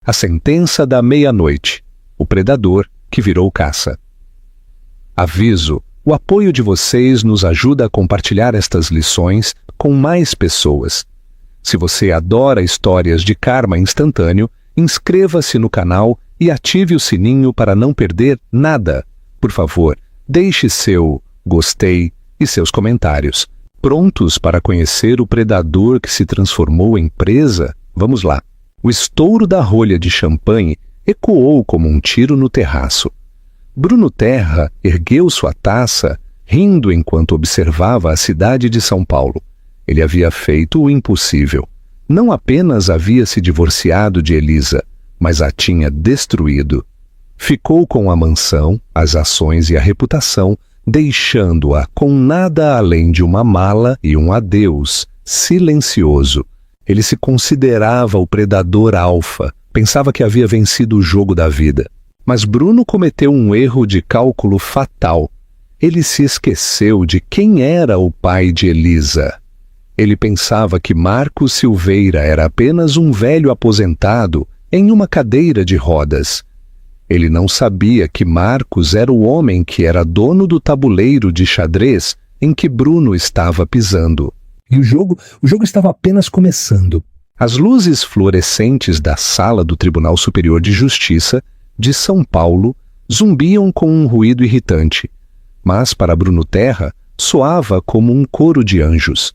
A sentença da meia-noite. O predador que virou caça. Aviso: o apoio de vocês nos ajuda a compartilhar estas lições com mais pessoas. Se você adora histórias de karma instantâneo, inscreva-se no canal e ative o sininho para não perder nada. Por favor, deixe seu gostei e seus comentários. Prontos para conhecer o predador que se transformou em presa? Vamos lá. O estouro da rolha de champanhe ecoou como um tiro no terraço. Bruno Terra ergueu sua taça, rindo enquanto observava a cidade de São Paulo. Ele havia feito o impossível. Não apenas havia se divorciado de Elisa, mas a tinha destruído. Ficou com a mansão, as ações e a reputação, deixando-a com nada além de uma mala e um adeus silencioso. Ele se considerava o predador alfa, pensava que havia vencido o jogo da vida. Mas Bruno cometeu um erro de cálculo fatal. Ele se esqueceu de quem era o pai de Elisa. Ele pensava que Marcos Silveira era apenas um velho aposentado em uma cadeira de rodas. Ele não sabia que Marcos era o homem que era dono do tabuleiro de xadrez em que Bruno estava pisando. E o jogo estava apenas começando. As luzes fluorescentes da sala do Tribunal Superior de Justiça de São Paulo zumbiam com um ruído irritante, mas para Bruno Terra soava como um coro de anjos.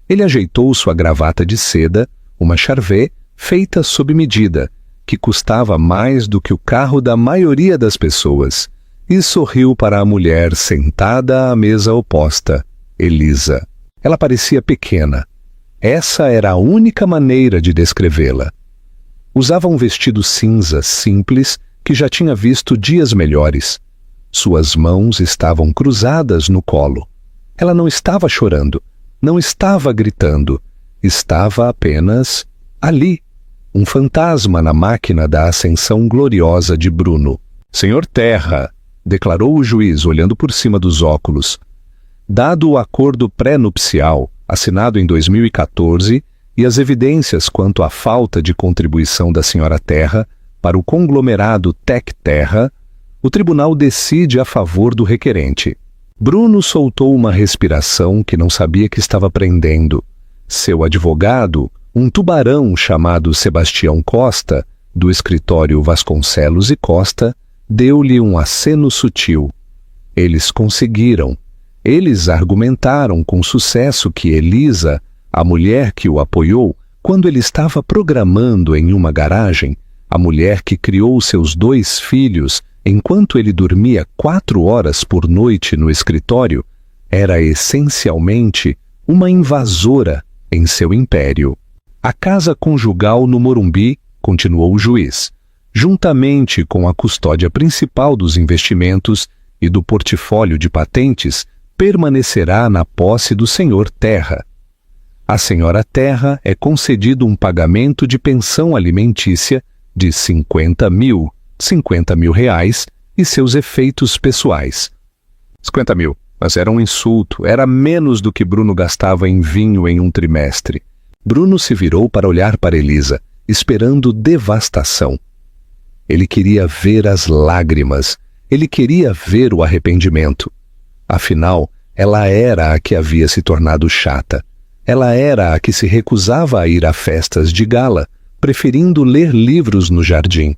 Ele ajeitou sua gravata de seda, uma charvet feita sob medida, que custava mais do que o carro da maioria das pessoas, e sorriu para a mulher sentada à mesa oposta, Elisa. Ela parecia pequena. Essa era a única maneira de descrevê-la. Usava um vestido cinza simples que já tinha visto dias melhores. Suas mãos estavam cruzadas no colo. Ela não estava chorando, não estava gritando, estava apenas ali, um fantasma na máquina da ascensão gloriosa de Bruno. Senhor Terra, declarou o juiz olhando por cima dos óculos. Dado o acordo pré-nupcial, assinado em 2014, e as evidências quanto à falta de contribuição da senhora Terra para o conglomerado Tec Terra, o tribunal decide a favor do requerente. Bruno soltou uma respiração que não sabia que estava prendendo. Seu advogado, um tubarão chamado Sebastião Costa, do escritório Vasconcelos e Costa, deu-lhe um aceno sutil. Eles conseguiram. Eles argumentaram com sucesso que Elisa, a mulher que o apoiou quando ele estava programando em uma garagem, a mulher que criou seus 2 filhos enquanto ele dormia 4 horas por noite no escritório, era essencialmente uma invasora em seu império. A casa conjugal no Morumbi, continuou o juiz, juntamente com a custódia principal dos investimentos e do portfólio de patentes, permanecerá na posse do senhor Terra. A senhora Terra é concedido um pagamento de pensão alimentícia de 50 mil reais e seus efeitos pessoais. 50 mil, mas era um insulto, era menos do que Bruno gastava em vinho em um trimestre. Bruno se virou para olhar para Elisa, esperando devastação. Ele queria ver as lágrimas, ele queria ver o arrependimento. Afinal, ela era a que havia se tornado chata. Ela era a que se recusava a ir a festas de gala, preferindo ler livros no jardim.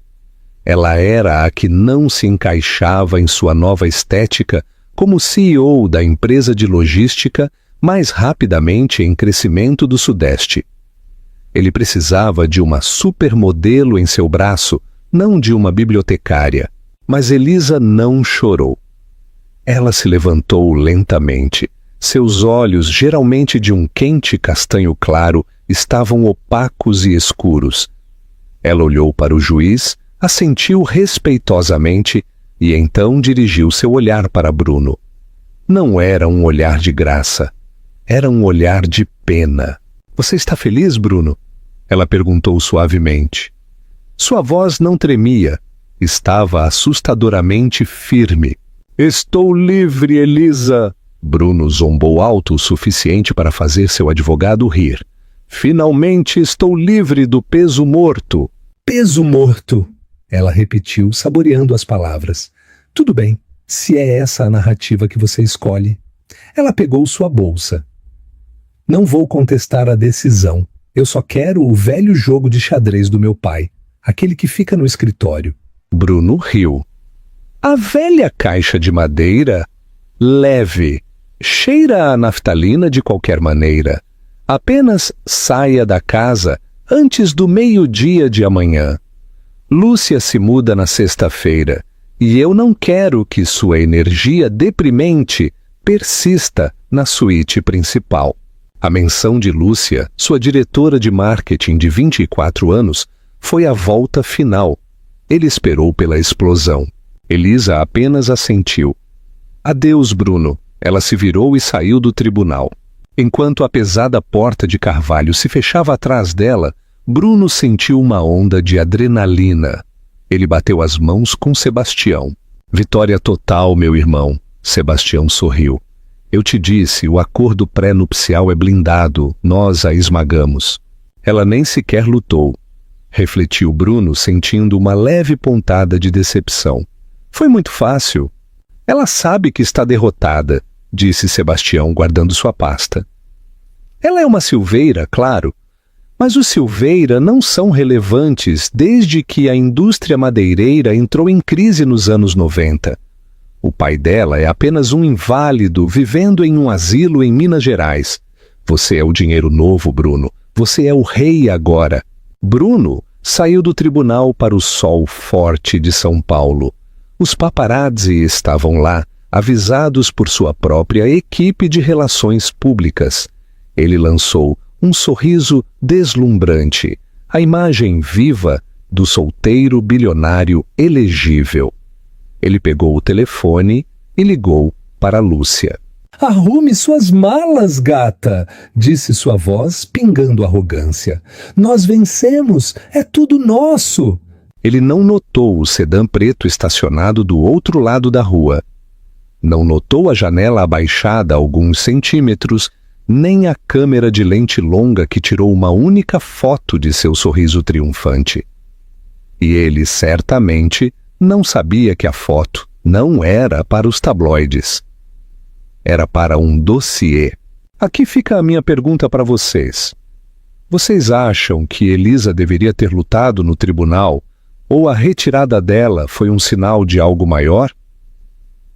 Ela era a que não se encaixava em sua nova estética como CEO da empresa de logística mais rapidamente em crescimento do Sudeste. Ele precisava de uma supermodelo em seu braço, não de uma bibliotecária. Mas Elisa não chorou. Ela se levantou lentamente. Seus olhos, geralmente de um quente castanho claro, estavam opacos e escuros. Ela olhou para o juiz, assentiu respeitosamente e então dirigiu seu olhar para Bruno. Não era um olhar de graça. Era um olhar de pena. Você está feliz, Bruno? Ela perguntou suavemente. Sua voz não tremia. Estava assustadoramente firme. Estou livre, Elisa! Bruno zombou alto o suficiente para fazer seu advogado rir. Finalmente estou livre do peso morto. Peso morto, ela repetiu, saboreando as palavras. Tudo bem, se é essa a narrativa que você escolhe. Ela pegou sua bolsa. Não vou contestar a decisão. Eu só quero o velho jogo de xadrez do meu pai, aquele que fica no escritório. Bruno riu. A velha caixa de madeira? Leve. Cheira a naftalina de qualquer maneira. Apenas saia da casa antes do meio-dia de amanhã. Lúcia se muda na sexta-feira e eu não quero que sua energia deprimente persista na suíte principal. A menção de Lúcia, sua diretora de marketing de 24 anos, foi a volta final. Ele esperou pela explosão. Elisa apenas assentiu. Adeus, Bruno. Ela se virou e saiu do tribunal. Enquanto a pesada porta de carvalho se fechava atrás dela, Bruno sentiu uma onda de adrenalina. Ele bateu as mãos com Sebastião. Vitória total, meu irmão. Sebastião sorriu. Eu te disse, o acordo pré-nupcial é blindado, nós a esmagamos. Ela nem sequer lutou. Refletiu Bruno, sentindo uma leve pontada de decepção. Foi muito fácil. Ela sabe que está derrotada, disse Sebastião, guardando sua pasta. Ela é uma Silveira, claro, mas os Silveira não são relevantes desde que a indústria madeireira entrou em crise nos anos 90. O pai dela é apenas um inválido vivendo em um asilo em Minas Gerais. Você é o dinheiro novo, Bruno. Você é o rei agora. Bruno saiu do tribunal para o sol forte de São Paulo. Os paparazzi estavam lá, avisados por sua própria equipe de relações públicas. Ele lançou um sorriso deslumbrante, a imagem viva do solteiro bilionário elegível. Ele pegou o telefone e ligou para Lúcia. Arrume suas malas, gata, disse sua voz, pingando arrogância. Nós vencemos, é tudo nosso. Ele não notou o sedã preto estacionado do outro lado da rua. Não notou a janela abaixada alguns centímetros, nem a câmera de lente longa que tirou uma única foto de seu sorriso triunfante. E ele certamente não sabia que a foto não era para os tabloides. Era para um dossiê. Aqui fica a minha pergunta para vocês. Vocês acham que Elisa deveria ter lutado no tribunal ou a retirada dela foi um sinal de algo maior?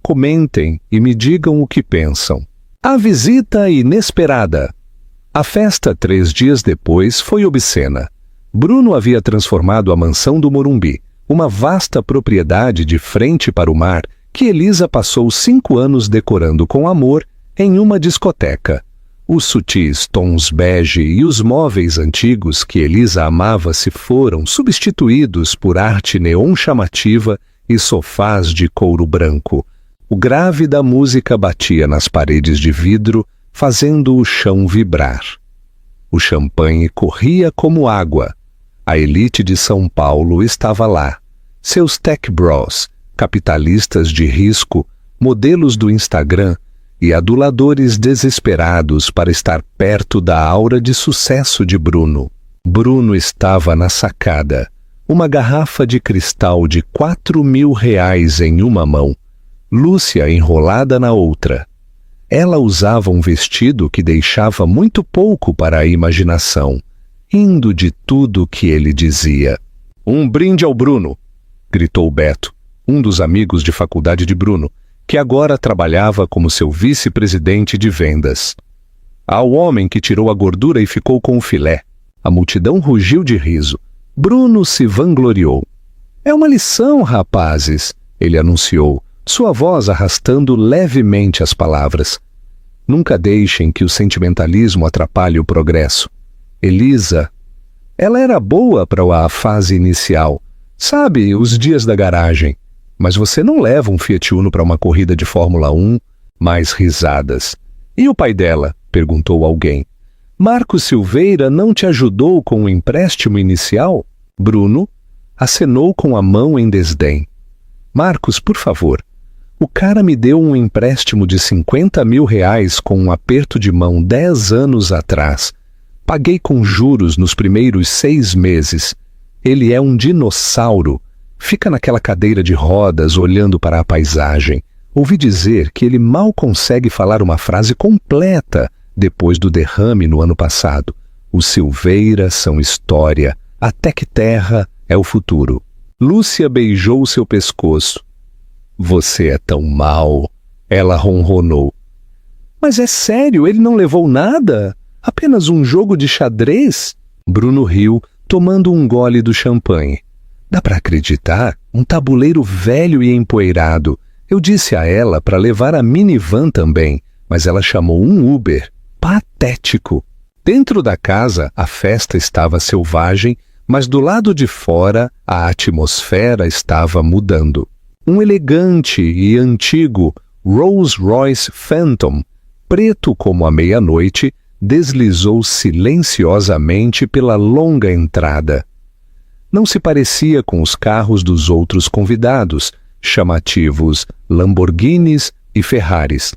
Comentem e me digam o que pensam. A visita inesperada. A festa 3 dias depois foi obscena. Bruno havia transformado a mansão do Morumbi, uma vasta propriedade de frente para o mar, que Elisa passou 5 anos decorando com amor, em uma discoteca. Os sutis tons bege e os móveis antigos que Elisa amava se foram substituídos por arte neon chamativa e sofás de couro branco. O grave da música batia nas paredes de vidro, fazendo o chão vibrar. O champanhe corria como água. A elite de São Paulo estava lá. Seus tech bros, capitalistas de risco, modelos do Instagram e aduladores desesperados para estar perto da aura de sucesso de Bruno. Bruno estava na sacada, uma garrafa de cristal de R$ 4.000 em uma mão, Lúcia enrolada na outra. Ela usava um vestido que deixava muito pouco para a imaginação, rindo de tudo que ele dizia. Um brinde ao Bruno, gritou Beto, um dos amigos de faculdade de Bruno, que agora trabalhava como seu vice-presidente de vendas. Ao homem que tirou a gordura e ficou com o filé. A multidão rugiu de riso. Bruno se vangloriou. É uma lição, rapazes, ele anunciou, sua voz arrastando levemente as palavras. Nunca deixem que o sentimentalismo atrapalhe o progresso. Elisa, ela era boa para a fase inicial. Sabe, os dias da garagem. Mas você não leva um Fiat Uno para uma corrida de Fórmula 1, mais risadas. E o pai dela? Perguntou alguém. Marcos Silveira não te ajudou com o empréstimo inicial? Bruno acenou com a mão em desdém. Marcos, por favor. O cara me deu um empréstimo de R$ 50.000 com um aperto de mão 10 anos atrás. Paguei com juros nos primeiros 6 meses. Ele é um dinossauro. Fica naquela cadeira de rodas olhando para a paisagem. Ouvi dizer que ele mal consegue falar uma frase completa depois do derrame no ano passado. Os Silveira são história, até que terra é o futuro. Lúcia beijou seu pescoço. Você é tão mau, ela ronronou. Mas é sério, ele não levou nada? Apenas um jogo de xadrez? Bruno riu, tomando um gole do champanhe. Dá para acreditar? Um tabuleiro velho e empoeirado. Eu disse a ela para levar a minivan também, mas ela chamou um Uber. Patético. Dentro da casa, a festa estava selvagem, mas do lado de fora, a atmosfera estava mudando. Um elegante e antigo Rolls-Royce Phantom, preto como a meia-noite, deslizou silenciosamente pela longa entrada. Não se parecia com os carros dos outros convidados, chamativos Lamborghinis e Ferraris.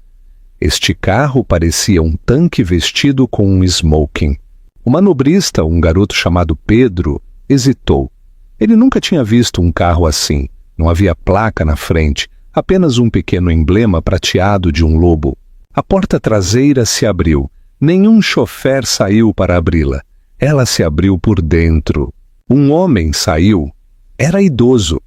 Este carro parecia um tanque vestido com um smoking. O manobrista, um garoto chamado Pedro, hesitou. Ele nunca tinha visto um carro assim. Não havia placa na frente, apenas um pequeno emblema prateado de um lobo. A porta traseira se abriu. Nenhum chofer saiu para abri-la. Ela se abriu por dentro. Um homem saiu. Era idoso.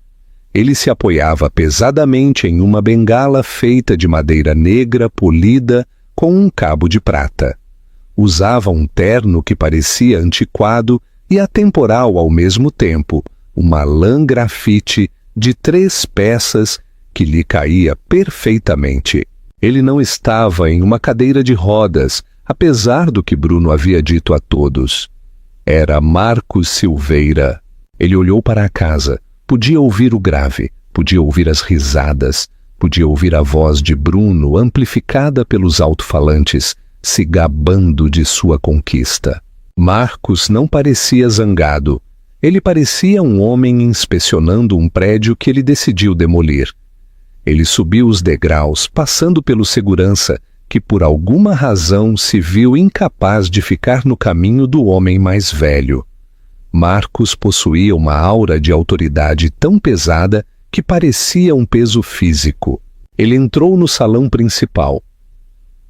Ele se apoiava pesadamente em uma bengala feita de madeira negra polida com um cabo de prata. Usava um terno que parecia antiquado e atemporal ao mesmo tempo, uma lã grafite de 3 peças que lhe caía perfeitamente. Ele não estava em uma cadeira de rodas, apesar do que Bruno havia dito a todos. Era Marcos Silveira. Ele olhou para a casa. Podia ouvir o grave, podia ouvir as risadas, podia ouvir a voz de Bruno amplificada pelos alto-falantes, se gabando de sua conquista. Marcos não parecia zangado. Ele parecia um homem inspecionando um prédio que ele decidiu demolir. Ele subiu os degraus, passando pelo segurança, que por alguma razão se viu incapaz de ficar no caminho do homem mais velho. Marcos possuía uma aura de autoridade tão pesada que parecia um peso físico. Ele entrou no salão principal.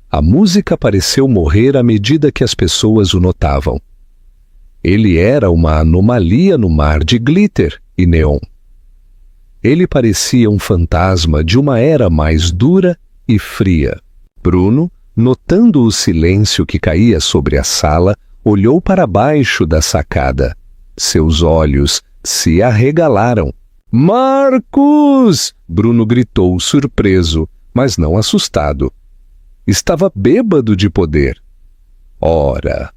A música pareceu morrer à medida que as pessoas o notavam. Ele era uma anomalia no mar de glitter e neon. Ele parecia um fantasma de uma era mais dura e fria. Bruno, notando o silêncio que caía sobre a sala, olhou para baixo da sacada. Seus olhos se arregalaram. «Marcos!» Bruno gritou, surpreso, mas não assustado. Estava bêbado de poder. Ora,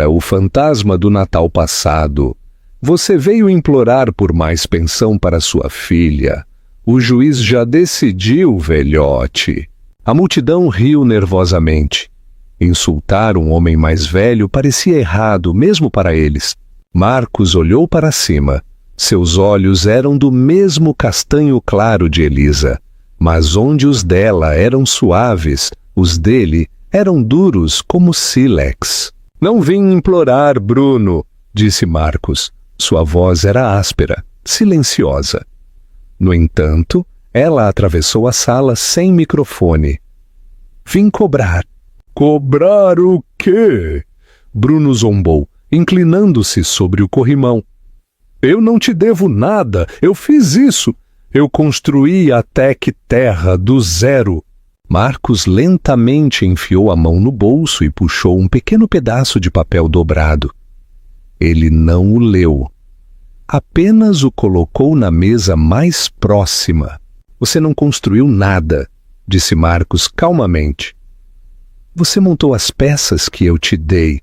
o fantasma do Natal passado. Você veio implorar por mais pensão para sua filha. O juiz já decidiu, velhote. A multidão riu nervosamente. Insultar um homem mais velho parecia errado, mesmo para eles. Marcos olhou para cima. Seus olhos eram do mesmo castanho claro de Elisa, mas onde os dela eram suaves, os dele eram duros como sílex. «Não vim implorar, Bruno», disse Marcos. Sua voz era áspera, silenciosa. No entanto, ela atravessou a sala sem microfone. «Vim cobrar». «Cobrar o quê?» Bruno zombou, inclinando-se sobre o corrimão. «Eu não te devo nada, eu fiz isso. Eu construí a Tec Terra do zero». Marcos lentamente enfiou a mão no bolso e puxou um pequeno pedaço de papel dobrado. Ele não o leu. Apenas o colocou na mesa mais próxima. «Você não construiu nada», disse Marcos calmamente. «Você montou as peças que eu te dei.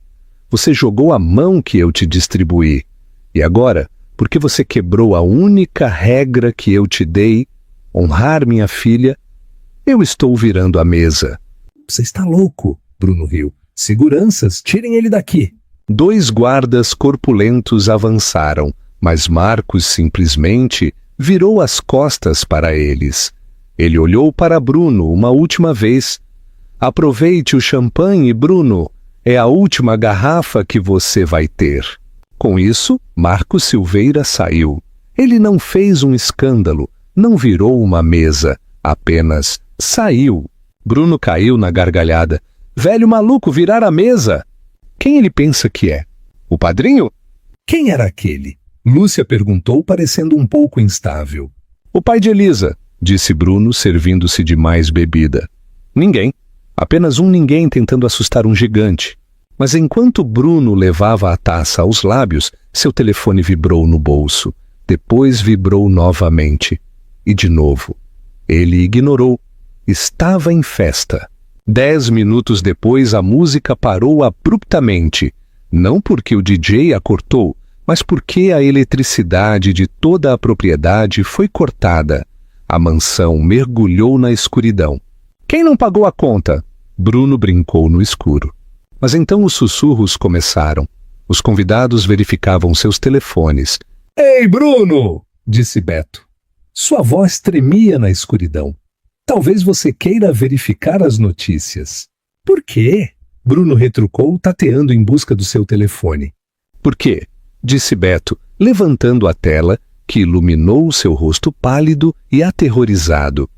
Você jogou a mão que eu te distribuí. E agora, porque você quebrou a única regra que eu te dei, honrar minha filha, eu estou virando a mesa». «Você está louco», Bruno riu. «Seguranças, tirem ele daqui». 2 guardas corpulentos avançaram, mas Marcos simplesmente virou as costas para eles. Ele olhou para Bruno uma última vez. «Aproveite o champanhe, Bruno. É a última garrafa que você vai ter». Com isso, Marcos Silveira saiu. Ele não fez um escândalo, não virou uma mesa, apenas saiu. Bruno caiu na gargalhada. Velho maluco, virar a mesa! Quem ele pensa que é? O padrinho? Quem era aquele? Lúcia perguntou, parecendo um pouco instável. O pai de Elisa, disse Bruno, servindo-se de mais bebida. Ninguém. Apenas um ninguém tentando assustar um gigante. Mas enquanto Bruno levava a taça aos lábios, seu telefone vibrou no bolso. Depois vibrou novamente. E de novo. Ele ignorou. Estava em festa. 10 minutos depois, a música parou abruptamente. Não porque o DJ a cortou, mas porque a eletricidade de toda a propriedade foi cortada. A mansão mergulhou na escuridão. Quem não pagou a conta? Bruno brincou no escuro. Mas então os sussurros começaram. Os convidados verificavam seus telefones. Ei, Bruno! Disse Beto. Sua voz tremia na escuridão. Talvez você queira verificar as notícias. Por quê? Bruno retrucou, tateando em busca do seu telefone. Por quê? Disse Beto, levantando a tela, que iluminou o seu rosto pálido e aterrorizado.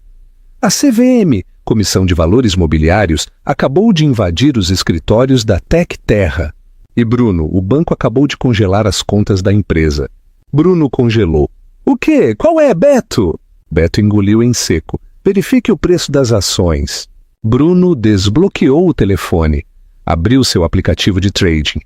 A CVM, Comissão de Valores Mobiliários, acabou de invadir os escritórios da Tec Terra. E Bruno, o banco acabou de congelar as contas da empresa. Bruno congelou. O quê? Qual é, Beto? Beto engoliu em seco. Verifique o preço das ações. Bruno desbloqueou o telefone. Abriu seu aplicativo de trading.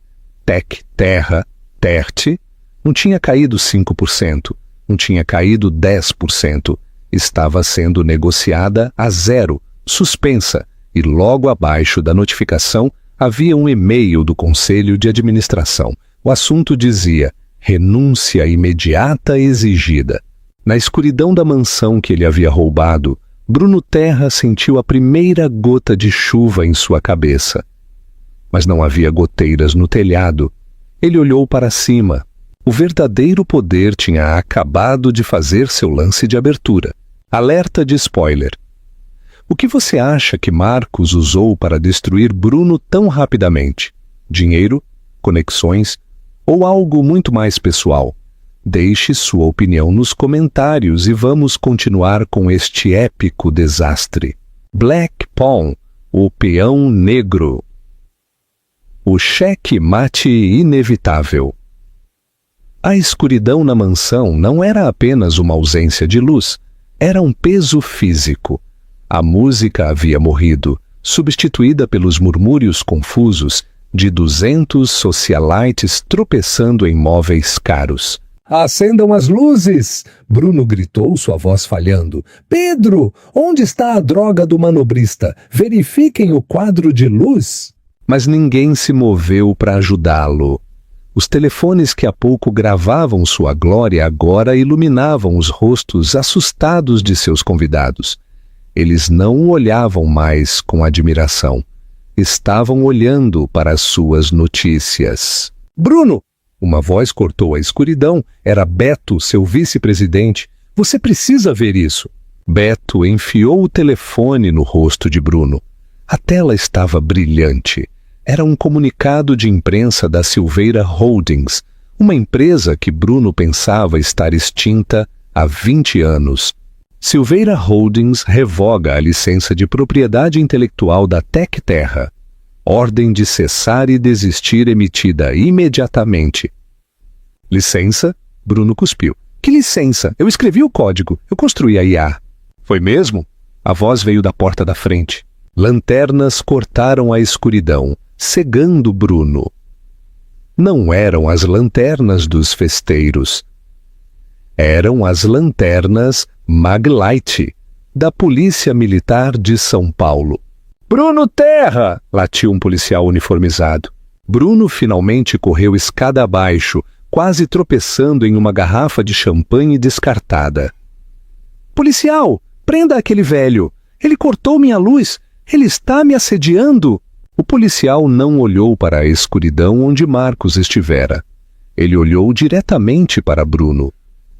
Tec Terra, TERT, não tinha caído 5%, não tinha caído 10%. Estava sendo negociada a 0, suspensa, e logo abaixo da notificação havia um e-mail do Conselho de Administração. O assunto dizia: renúncia imediata exigida. Na escuridão da mansão que ele havia roubado, Bruno Terra sentiu a primeira gota de chuva em sua cabeça. Mas não havia goteiras no telhado. Ele olhou para cima. O verdadeiro poder tinha acabado de fazer seu lance de abertura. Alerta de spoiler. O que você acha que Marcos usou para destruir Bruno tão rapidamente? Dinheiro? Conexões? Ou algo muito mais pessoal? Deixe sua opinião nos comentários e vamos continuar com este épico desastre. Black Pawn, o peão negro. O cheque-mate inevitável. A escuridão na mansão não era apenas uma ausência de luz, era um peso físico. A música havia morrido, substituída pelos murmúrios confusos de 200 socialites tropeçando em móveis caros. Acendam as luzes! Bruno gritou, sua voz falhando. Pedro, onde está a droga do manobrista? Verifiquem o quadro de luz. Mas ninguém se moveu para ajudá-lo. Os telefones que há pouco gravavam sua glória agora iluminavam os rostos assustados de seus convidados. Eles não o olhavam mais com admiração. Estavam olhando para as suas notícias. Bruno! Uma voz cortou a escuridão. Era Beto, seu vice-presidente. Você precisa ver isso. Beto enfiou o telefone no rosto de Bruno. A tela estava brilhante. Era um comunicado de imprensa da Silveira Holdings, uma empresa que Bruno pensava estar extinta há 20 anos. Silveira Holdings revoga a licença de propriedade intelectual da Tec Terra. Ordem de cessar e desistir emitida imediatamente. Licença? Bruno cuspiu. Que licença? Eu escrevi o código. Eu construí a IA. Foi mesmo? A voz veio da porta da frente. Lanternas cortaram a escuridão, cegando Bruno. Não eram as lanternas dos festeiros. Eram as lanternas Maglite, da Polícia Militar de São Paulo. Bruno Terra! Latiu um policial uniformizado. Bruno finalmente correu escada abaixo, quase tropeçando em uma garrafa de champanhe descartada. Policial, prenda aquele velho! Ele cortou minha luz! Ele está me assediando! O policial não olhou para a escuridão onde Marcos estivera. Ele olhou diretamente para Bruno.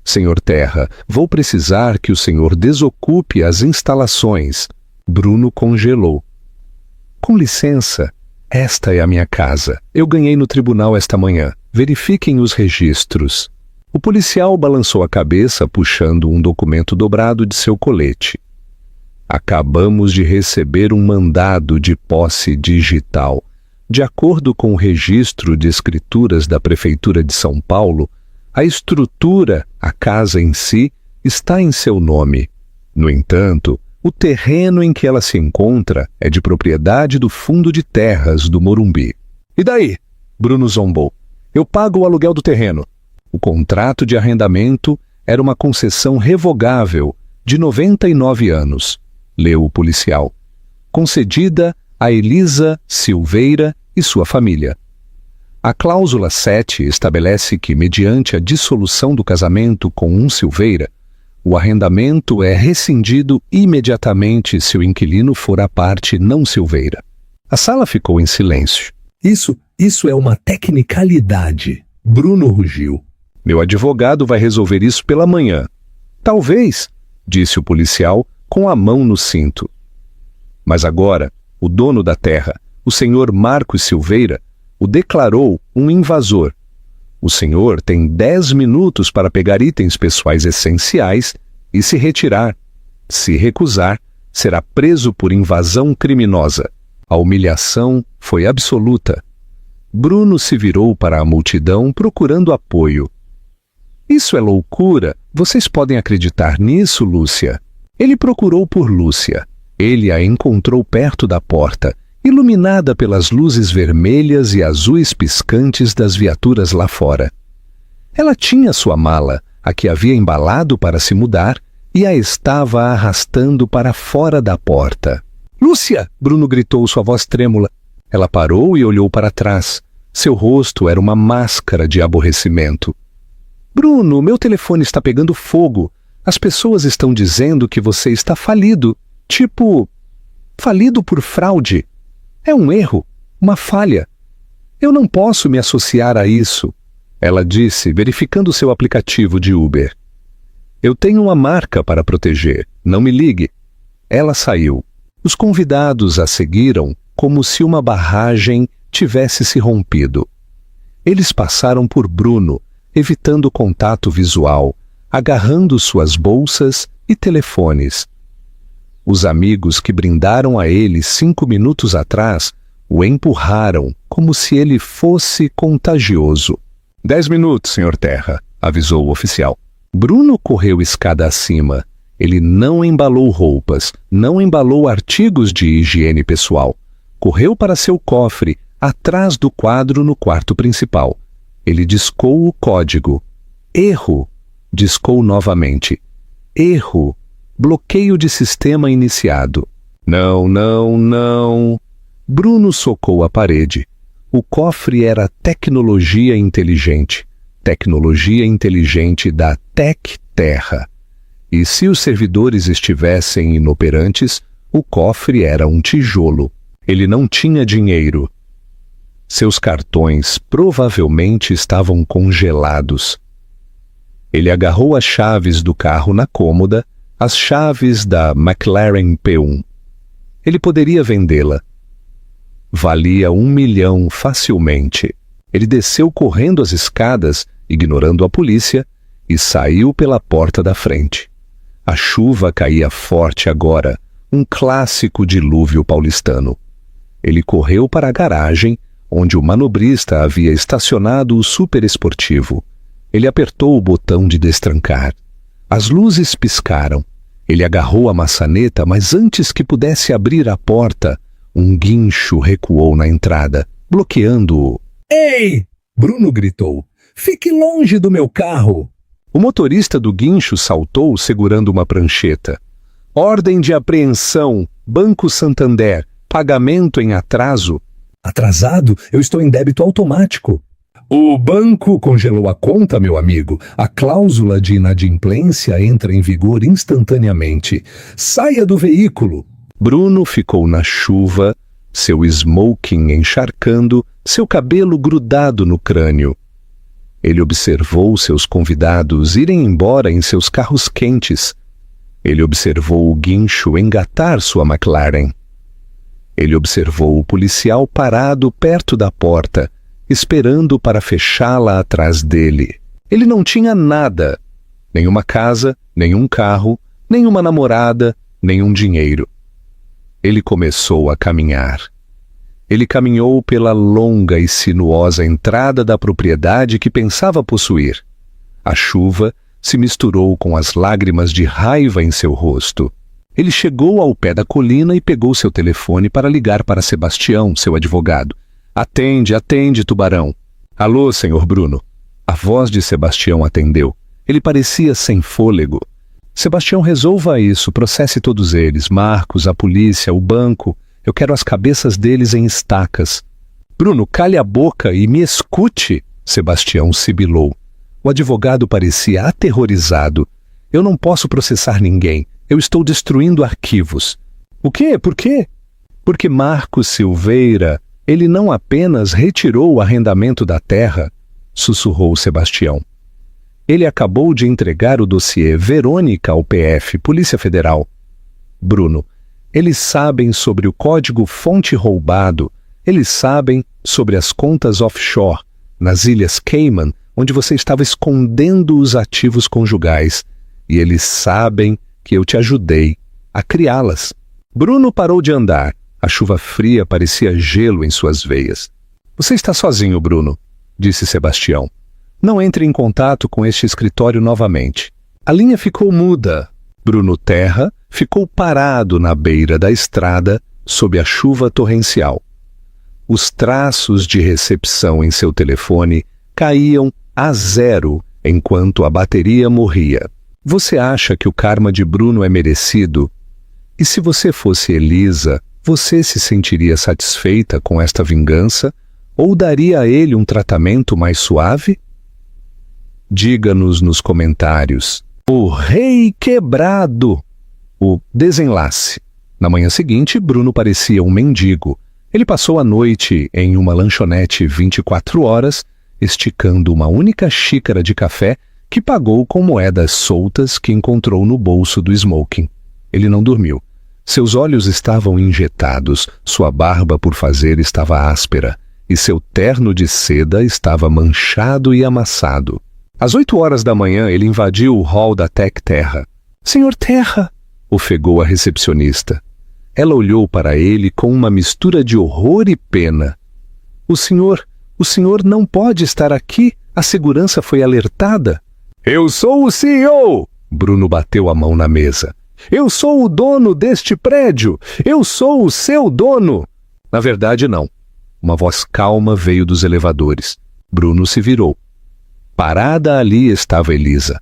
Senhor Terra, vou precisar que o senhor desocupe as instalações. Bruno congelou. Com licença, esta é a minha casa. Eu ganhei no tribunal esta manhã. verifiquem os registros. O policial balançou a cabeça puxando um documento dobrado de seu colete. Acabamos de receber um mandado de posse digital. De acordo com o registro de escrituras da Prefeitura de São Paulo, a estrutura, a casa em si, está em seu nome. No entanto, o terreno em que ela se encontra é de propriedade do Fundo de Terras do Morumbi. E daí? Bruno zombou. Eu pago o aluguel do terreno. O contrato de arrendamento era uma concessão revogável de 99 anos, leu o policial, concedida a Elisa Silveira e sua família. A cláusula 7 estabelece que, mediante a dissolução do casamento com um Silveira, o arrendamento é rescindido imediatamente se o inquilino for a parte não Silveira. A sala ficou em silêncio. Isso é uma tecnicalidade, Bruno rugiu. Meu advogado vai resolver isso pela manhã. Talvez, disse o policial com a mão no cinto. Mas agora, o dono da terra, o senhor Marcos Silveira, o declarou um invasor. O senhor tem 10 minutos para pegar itens pessoais essenciais e se retirar. Se recusar, será preso por invasão criminosa. A humilhação foi absoluta. Bruno se virou para a multidão procurando apoio. Isso é loucura. Vocês podem acreditar nisso, Lúcia? Ele procurou por Lúcia. Ele a encontrou perto da porta, iluminada pelas luzes vermelhas e azuis piscantes das viaturas lá fora. Ela tinha sua mala, a que havia embalado para se mudar, e a estava arrastando para fora da porta. Lúcia! Bruno gritou, sua voz trêmula. Ela parou e olhou para trás. Seu rosto era uma máscara de aborrecimento. Bruno, meu telefone está pegando fogo. As pessoas estão dizendo que você está falido. Tipo, falido por fraude. É um erro, uma falha. Eu não posso me associar a isso, ela disse, verificando seu aplicativo de Uber. Eu tenho uma marca para proteger, não me ligue. Ela saiu. Os convidados a seguiram como se uma barragem tivesse se rompido. Eles passaram por Bruno, evitando contato visual, agarrando suas bolsas e telefones. Os amigos que brindaram a ele 5 minutos atrás o empurraram como se ele fosse contagioso. 10 minutos, senhor Terra, avisou o oficial. Bruno correu escada acima. Ele não embalou roupas, não embalou artigos de higiene pessoal. Correu para seu cofre, atrás do quadro no quarto principal. Ele discou o código. Erro. Discou novamente. Erro. Bloqueio de sistema iniciado. Não, não, não. Bruno socou a parede. O cofre era tecnologia inteligente. Tecnologia inteligente da Tec Terra. E se os servidores estivessem inoperantes, o cofre era um tijolo. Ele não tinha dinheiro. Seus cartões provavelmente estavam congelados. Ele agarrou as chaves do carro na cômoda, as chaves da McLaren P1. Ele poderia vendê-la. Valia 1 milhão facilmente. Ele desceu correndo as escadas, ignorando a polícia, e saiu pela porta da frente. A chuva caía forte agora, um clássico dilúvio paulistano. Ele correu para a garagem, onde o manobrista havia estacionado o superesportivo. Ele apertou o botão de destrancar. As luzes piscaram. Ele agarrou a maçaneta, mas antes que pudesse abrir a porta, um guincho recuou na entrada, bloqueando-o. Ei! Bruno gritou. Fique longe do meu carro! O motorista do guincho saltou segurando uma prancheta. Ordem de apreensão, Banco Santander, pagamento em atraso. Atrasado? Eu estou em débito automático. O banco congelou a conta, meu amigo. A cláusula de inadimplência entra em vigor instantaneamente. Saia do veículo. Bruno ficou na chuva, seu smoking encharcando, seu cabelo grudado no crânio. Ele observou seus convidados irem embora em seus carros quentes. Ele observou o guincho engatar sua McLaren. Ele observou o policial parado perto da porta, esperando para fechá-la atrás dele. Ele não tinha nada, nenhuma casa, nenhum carro, nenhuma namorada, nenhum dinheiro. Ele começou a caminhar. Ele caminhou pela longa e sinuosa entrada da propriedade que pensava possuir. A chuva se misturou com as lágrimas de raiva em seu rosto. Ele chegou ao pé da colina e pegou seu telefone para ligar para Sebastião, seu advogado. Atende, atende, tubarão. Alô, senhor Bruno. A voz de Sebastião atendeu. Ele parecia sem fôlego. Sebastião, resolva isso, processe todos eles, Marcos, a polícia, o banco. Eu quero as cabeças deles em estacas. Bruno, cale a boca e me escute, Sebastião sibilou. O advogado parecia aterrorizado. Eu não posso processar ninguém. Eu estou destruindo arquivos. O quê? Por quê? Porque Marcos Silveira, ele não apenas retirou o arrendamento da terra, sussurrou Sebastião. Ele acabou de entregar o dossiê Verônica ao PF, Polícia Federal. Bruno, eles sabem sobre o código-fonte roubado, eles sabem sobre as contas offshore, nas Ilhas Cayman, onde você estava escondendo os ativos conjugais, e eles sabem que eu te ajudei a criá-las. Bruno parou de andar. A chuva fria parecia gelo em suas veias. Você está sozinho, Bruno, disse Sebastião. Não entre em contato com este escritório novamente. A linha ficou muda. Bruno Terra ficou parado na beira da estrada sob a chuva torrencial. Os traços de recepção em seu telefone caíam a zero enquanto a bateria morria. Você acha que o karma de Bruno é merecido? E se você fosse Elisa, você se sentiria satisfeita com esta vingança ou daria a ele um tratamento mais suave? Diga-nos nos comentários. O Rei Quebrado. O desenlace. Na manhã seguinte, Bruno parecia um mendigo. Ele passou a noite em uma lanchonete 24 horas, esticando uma única xícara de café que pagou com moedas soltas que encontrou no bolso do smoking. Ele não dormiu. Seus olhos estavam injetados, sua barba por fazer estava áspera, e seu terno de seda estava manchado e amassado. Às 8 horas da manhã, ele invadiu o hall da Tech Terra. Senhor Terra, ofegou a recepcionista. Ela olhou para ele com uma mistura de horror e pena. O senhor não pode estar aqui. A segurança foi alertada. Eu sou o CEO! Bruno bateu a mão na mesa. Eu sou o dono deste prédio! Eu sou o seu dono! Na verdade, não. Uma voz calma veio dos elevadores. Bruno se virou. Parada ali estava Elisa.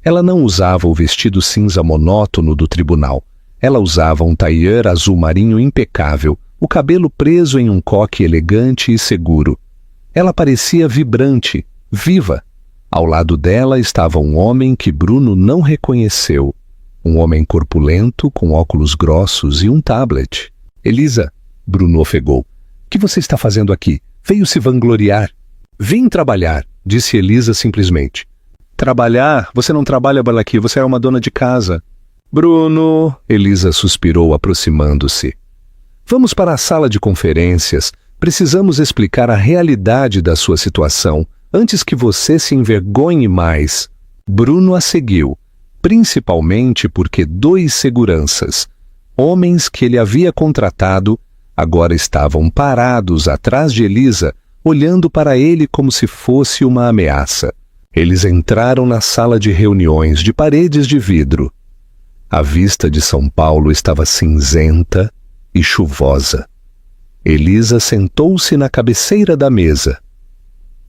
Ela não usava o vestido cinza monótono do tribunal. Ela usava um tailleur azul marinho impecável, o cabelo preso em um coque elegante e seguro. Ela parecia vibrante, viva. Ao lado dela estava um homem que Bruno não reconheceu. Um homem corpulento, com óculos grossos e um tablet. Elisa, Bruno ofegou. O que você está fazendo aqui? Veio se vangloriar. Vim trabalhar, disse Elisa simplesmente. Trabalhar? Você não trabalha por aqui, você é uma dona de casa. Bruno, Elisa suspirou aproximando-se. Vamos para a sala de conferências. Precisamos explicar a realidade da sua situação, antes que você se envergonhe mais. Bruno a seguiu, principalmente porque 2 seguranças, homens que ele havia contratado, agora estavam parados atrás de Elisa, olhando para ele como se fosse uma ameaça. Eles entraram na sala de reuniões de paredes de vidro. A vista de São Paulo estava cinzenta e chuvosa. Elisa sentou-se na cabeceira da mesa.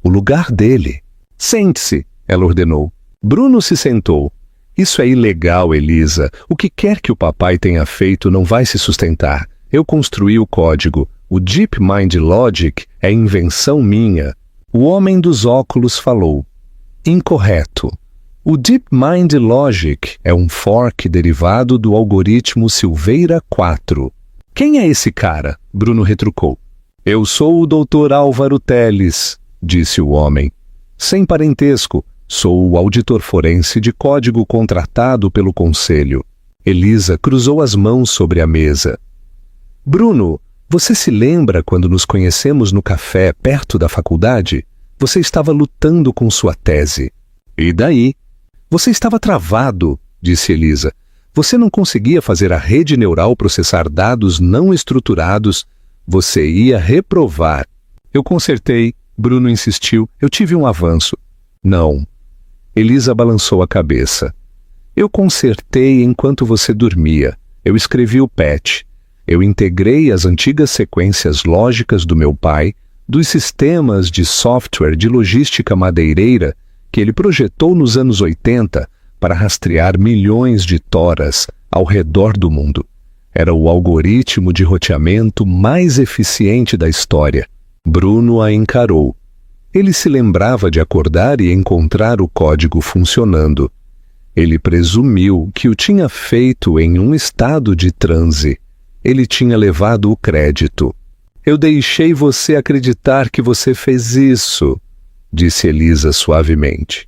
O lugar dele. Sente-se, ela ordenou. Bruno se sentou. Isso é ilegal, Elisa. O que quer que o papai tenha feito não vai se sustentar. Eu construí o código. O Deep Mind Logic é invenção minha. O homem dos óculos falou. Incorreto. O Deep Mind Logic é um fork derivado do algoritmo Silveira 4. Quem é esse cara? Bruno retrucou. Eu sou o Dr. Álvaro Teles, disse o homem. Sem parentesco, sou o auditor forense de código contratado pelo conselho. Elisa cruzou as mãos sobre a mesa. Bruno, Você se lembra quando nos conhecemos no café perto da faculdade? Você estava lutando com sua tese. E daí? Você estava travado, disse Elisa. Você não conseguia fazer a rede neural processar dados não estruturados. Você ia reprovar. Eu consertei, Bruno insistiu. Eu tive um avanço. Não. Elisa balançou a cabeça. Eu consertei enquanto você dormia. Eu escrevi o patch. Eu integrei as antigas sequências lógicas do meu pai, dos sistemas de software de logística madeireira que ele projetou nos anos 80 para rastrear milhões de toras ao redor do mundo. Era o algoritmo de roteamento mais eficiente da história. Bruno a encarou. Ele se lembrava de acordar e encontrar o código funcionando. Ele presumiu que o tinha feito em um estado de transe. Ele tinha levado o crédito. Eu deixei você acreditar que você fez isso, disse Elisa suavemente.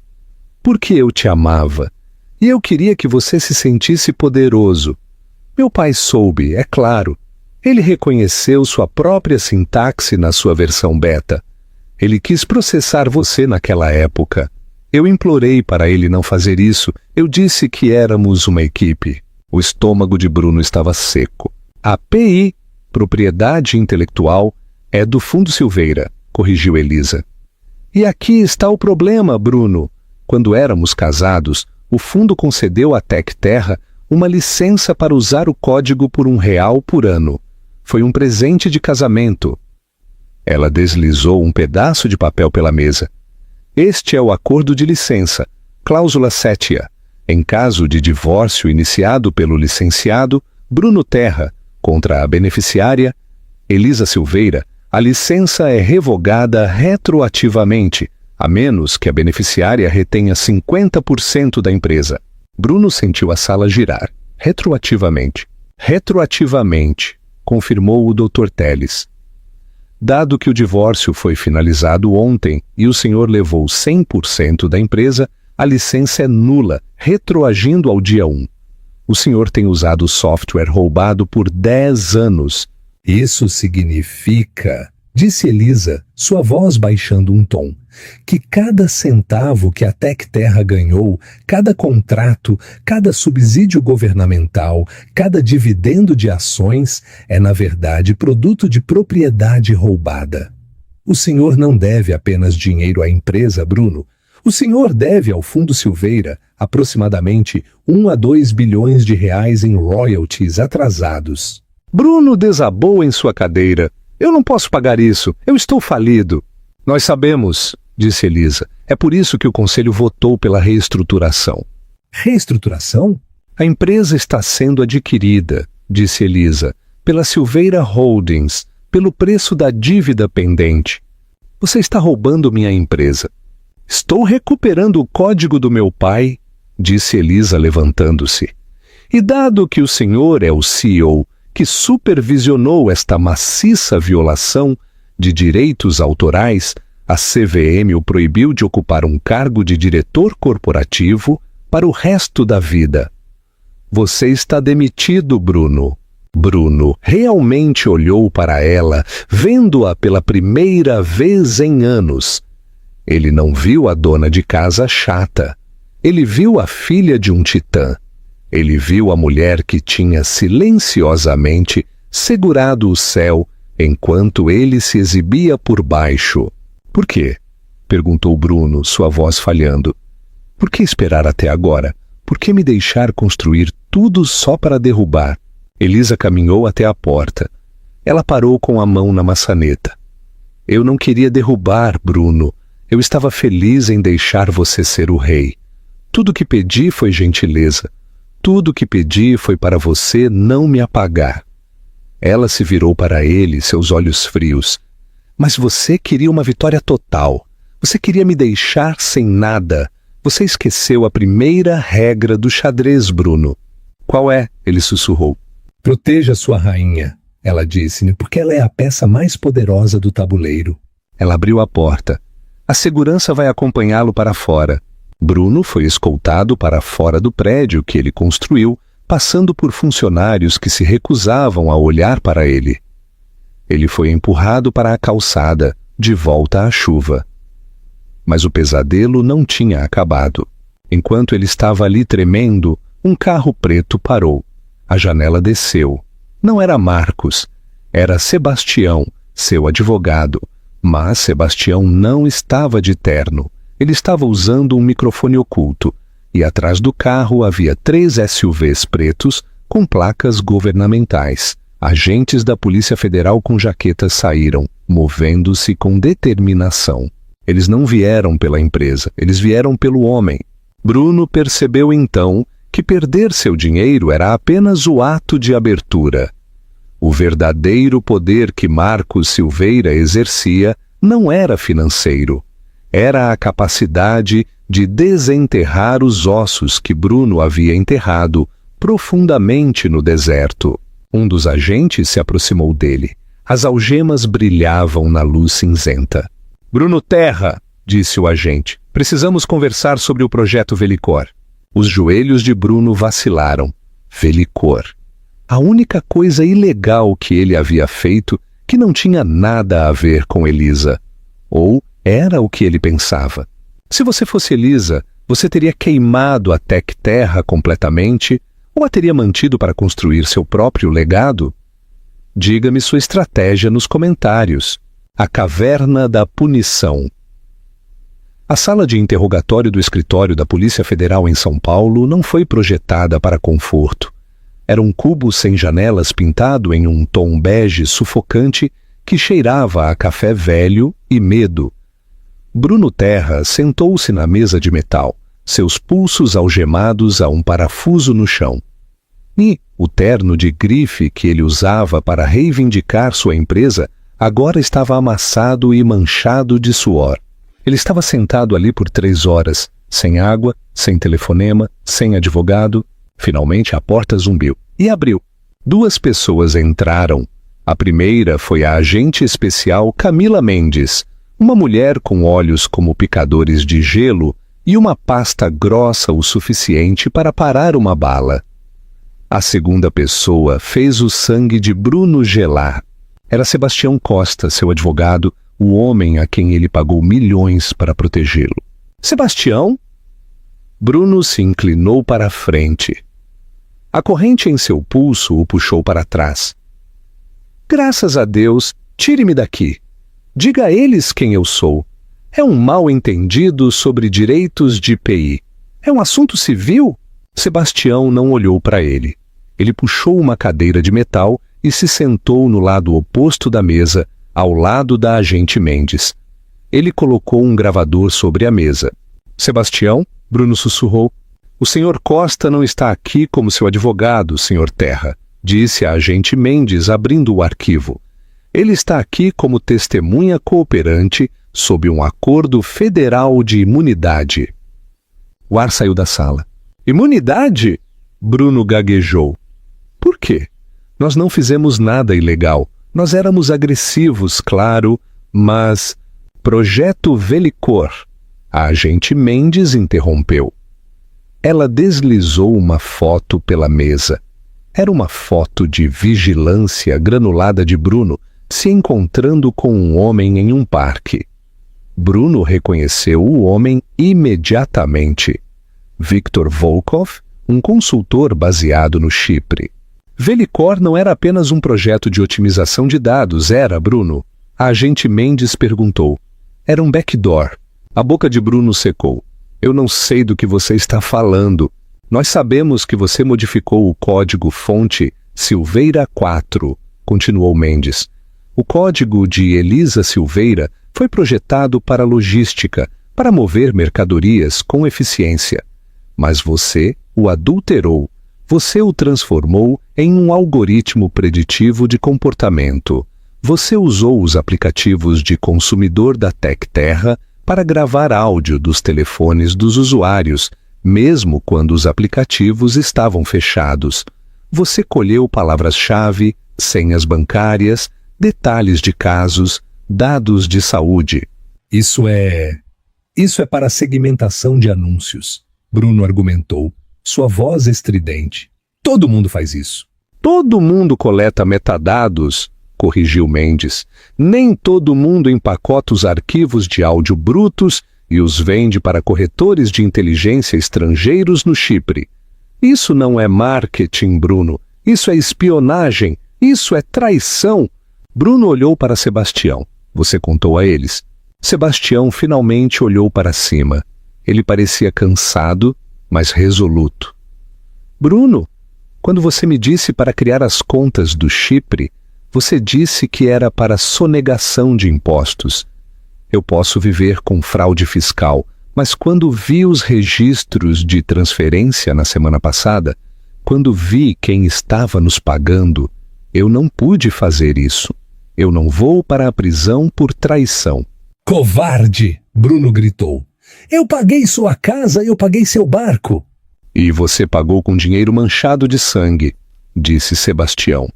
Porque eu te amava. E eu queria que você se sentisse poderoso. Meu pai soube, é claro. Ele reconheceu sua própria sintaxe na sua versão beta. Ele quis processar você naquela época. Eu implorei para ele não fazer isso. Eu disse que éramos uma equipe. O estômago de Bruno estava seco. A API, propriedade intelectual, é do Fundo Silveira, corrigiu Elisa. E aqui está o problema, Bruno. Quando éramos casados, o fundo concedeu à TecTerra uma licença para usar o código por R$1 por ano. Foi um presente de casamento. Ela deslizou um pedaço de papel pela mesa. Este é o acordo de licença, cláusula 7A. Em caso de divórcio iniciado pelo licenciado, Bruno Terra, contra a beneficiária, Elisa Silveira, a licença é revogada retroativamente, a menos que a beneficiária retenha 50% da empresa. Bruno sentiu a sala girar. Retroativamente. Retroativamente, confirmou o Dr. Telles. Dado que o divórcio foi finalizado ontem e o senhor levou 100% da empresa, a licença é nula, retroagindo ao dia 1. O senhor tem usado o software roubado por 10 anos. Isso significa, disse Elisa, sua voz baixando um tom, que cada centavo que a TecTerra ganhou, cada contrato, cada subsídio governamental, cada dividendo de ações é, na verdade, produto de propriedade roubada. O senhor não deve apenas dinheiro à empresa, Bruno. O senhor deve ao Fundo Silveira aproximadamente 1 a 2 bilhões de reais em royalties atrasados. Bruno desabou em sua cadeira. Eu não posso pagar isso. Eu estou falido. Nós sabemos, disse Elisa. É por isso que o Conselho votou pela reestruturação. Reestruturação? A empresa está sendo adquirida, disse Elisa, pela Silveira Holdings, pelo preço da dívida pendente. Você está roubando minha empresa. Estou recuperando o código do meu pai, disse Elisa levantando-se. E dado que o senhor é o CEO que supervisionou esta maciça violação de direitos autorais, a CVM o proibiu de ocupar um cargo de diretor corporativo para o resto da vida. Você está demitido, Bruno. Bruno realmente olhou para ela, vendo-a pela primeira vez em anos. Ele não viu a dona de casa chata. Ele viu a filha de um titã. Ele viu a mulher que tinha silenciosamente segurado o céu enquanto ele se exibia por baixo. Por quê? Perguntou Bruno, sua voz falhando. Por que esperar até agora? Por que me deixar construir tudo só para derrubar? Elisa caminhou até a porta. Ela parou com a mão na maçaneta. Eu não queria derrubar, Bruno. Eu estava feliz em deixar você ser o rei. Tudo que pedi foi gentileza. Tudo que pedi foi para você não me apagar. Ela se virou para ele, seus olhos frios. Mas você queria uma vitória total. Você queria me deixar sem nada. Você esqueceu a primeira regra do xadrez, Bruno. Qual é? Ele sussurrou. Proteja sua rainha, ela disse-me, porque ela é a peça mais poderosa do tabuleiro. Ela abriu a porta. A segurança vai acompanhá-lo para fora. Bruno foi escoltado para fora do prédio que ele construiu, passando por funcionários que se recusavam a olhar para ele. Ele foi empurrado para a calçada, de volta à chuva. Mas o pesadelo não tinha acabado. Enquanto ele estava ali tremendo, um carro preto parou. A janela desceu. Não era Marcos, era Sebastião, seu advogado. Mas Sebastião não estava de terno. Ele estava usando um microfone oculto. E atrás do carro havia 3 SUVs pretos com placas governamentais. Agentes da Polícia Federal com jaquetas saíram, movendo-se com determinação. Eles não vieram pela empresa, eles vieram pelo homem. Bruno percebeu então que perder seu dinheiro era apenas o ato de abertura. O verdadeiro poder que Marcos Silveira exercia não era financeiro. Era a capacidade de desenterrar os ossos que Bruno havia enterrado profundamente no deserto. Um dos agentes se aproximou dele. As algemas brilhavam na luz cinzenta. "Bruno Terra", disse o agente, "precisamos conversar sobre o projeto Velicor." Os joelhos de Bruno vacilaram. Velicor. A única coisa ilegal que ele havia feito que não tinha nada a ver com Elisa. Ou era o que ele pensava. Se você fosse Elisa, você teria queimado a Tec Terra completamente ou a teria mantido para construir seu próprio legado? Diga-me sua estratégia nos comentários. A Caverna da Punição. A sala de interrogatório do escritório da Polícia Federal em São Paulo não foi projetada para conforto. Era um cubo sem janelas pintado em um tom bege sufocante que cheirava a café velho e medo. Bruno Terra sentou-se na mesa de metal, seus pulsos algemados a um parafuso no chão. E o terno de grife que ele usava para reivindicar sua empresa agora estava amassado e manchado de suor. Ele estava sentado ali por 3 horas, sem água, sem telefonema, sem advogado. Finalmente a porta zumbiu e abriu. 2 pessoas entraram. A primeira foi a agente especial Camila Mendes, uma mulher com olhos como picadores de gelo e uma pasta grossa o suficiente para parar uma bala. A segunda pessoa fez o sangue de Bruno gelar. Era Sebastião Costa, seu advogado, o homem a quem ele pagou milhões para protegê-lo. "Sebastião?" Bruno se inclinou para a frente. A corrente em seu pulso o puxou para trás. "Graças a Deus, tire-me daqui. Diga a eles quem eu sou. É um mal-entendido sobre direitos de IPI. É um assunto civil?" Sebastião não olhou para ele. Ele puxou uma cadeira de metal e se sentou no lado oposto da mesa, ao lado da agente Mendes. Ele colocou um gravador sobre a mesa. "Sebastião", Bruno sussurrou, "o senhor Costa não está aqui como seu advogado, senhor Terra", disse a agente Mendes, abrindo o arquivo. "Ele está aqui como testemunha cooperante sob um acordo federal de imunidade." O ar saiu da sala. "Imunidade?" Bruno gaguejou. "Por quê? Nós não fizemos nada ilegal. Nós éramos agressivos, claro, mas... Projeto Velicor." A agente Mendes interrompeu. Ela deslizou uma foto pela mesa. Era uma foto de vigilância granulada de Bruno se encontrando com um homem em um parque. Bruno reconheceu o homem imediatamente. Victor Volkov, um consultor baseado no Chipre. Velicor não era apenas um projeto de otimização de dados, era, Bruno? A agente Mendes perguntou. Era um backdoor. A boca de Bruno secou. Eu não sei do que você está falando. Nós sabemos que você modificou o código-fonte Silveira 4, continuou Mendes. O código de Elisa Silveira foi projetado para logística, para mover mercadorias com eficiência. Mas você o adulterou. Você o transformou em um algoritmo preditivo de comportamento. Você usou os aplicativos de consumidor da Tec Terra para gravar áudio dos telefones dos usuários, mesmo quando os aplicativos estavam fechados. Você colheu palavras-chave, senhas bancárias, detalhes de casos, dados de saúde. Isso é para segmentação de anúncios, Bruno argumentou, sua voz estridente. Todo mundo faz isso. Todo mundo coleta metadados. corrigiu Mendes. Nem todo mundo empacota os arquivos de áudio brutos e os vende para corretores de inteligência estrangeiros no Chipre. Isso não é marketing, Bruno. Isso é espionagem. Isso é traição. Bruno olhou para Sebastião. Você contou a eles? Sebastião finalmente olhou para cima. Ele parecia cansado, mas resoluto. Bruno, quando você me disse para criar as contas do Chipre, você disse que era para sonegação de impostos. Eu posso viver com fraude fiscal, mas quando vi os registros de transferência na semana passada, quando vi quem estava nos pagando, eu não pude fazer isso. Eu não vou para a prisão por traição. Covarde! Bruno gritou. Eu paguei sua casa, eu paguei seu barco. E você pagou com dinheiro manchado de sangue, disse Sebastião.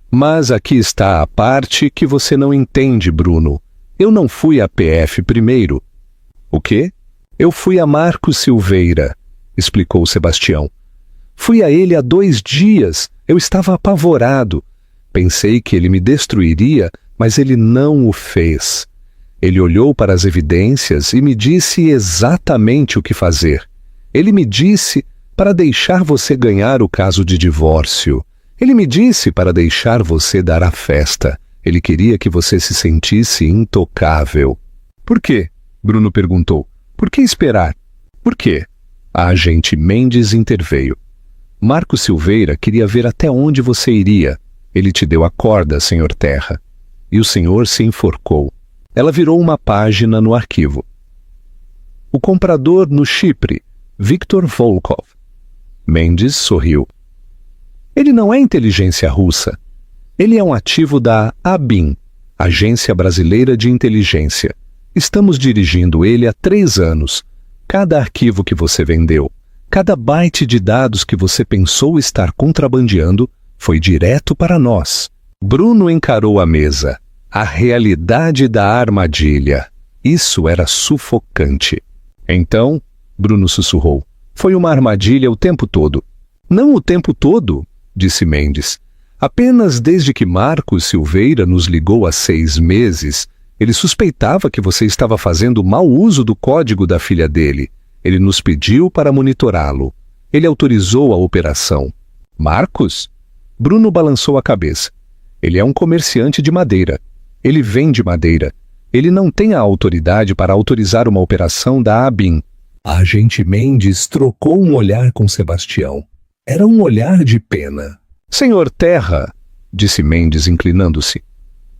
Mas aqui está a parte que você não entende, Bruno. Eu não fui à PF primeiro. O quê? Eu fui a Marcos Silveira, explicou Sebastião. Fui a ele há 2 dias. Eu estava apavorado. Pensei que ele me destruiria, mas ele não o fez. Ele olhou para as evidências e me disse exatamente o que fazer. Ele me disse para deixar você ganhar o caso de divórcio. Ele me disse para deixar você dar a festa. Ele queria que você se sentisse intocável. Por quê? Bruno perguntou. Por que esperar? Por quê? A agente Mendes interveio. Marcos Silveira queria ver até onde você iria. Ele te deu a corda, senhor Terra. E o senhor se enforcou. Ela virou uma página no arquivo. O comprador no Chipre, Viktor Volkov. Mendes sorriu. Ele não é inteligência russa. Ele é um ativo da ABIN, Agência Brasileira de Inteligência. Estamos dirigindo ele há 3 anos. Cada arquivo que você vendeu, cada byte de dados que você pensou estar contrabandeando, foi direto para nós. Bruno encarou a mesa. A realidade da armadilha. Isso era sufocante. Então, Bruno sussurrou, foi uma armadilha o tempo todo. Não o tempo todo, disse Mendes. Apenas desde que Marcos Silveira nos ligou há 6 meses, ele suspeitava que você estava fazendo mau uso do código da filha dele. Ele nos pediu para monitorá-lo. Ele autorizou a operação. Marcos? Bruno balançou a cabeça. Ele é um comerciante de madeira. Ele vende madeira. Ele não tem a autoridade para autorizar uma operação da ABIN. A agente Mendes trocou um olhar com Sebastião. Era um olhar de pena. Senhor Terra, disse Mendes inclinando-se,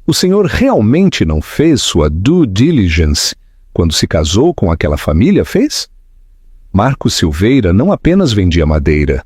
o senhor realmente não fez sua due diligence quando se casou com aquela família, fez? Marcos Silveira não apenas vendia madeira.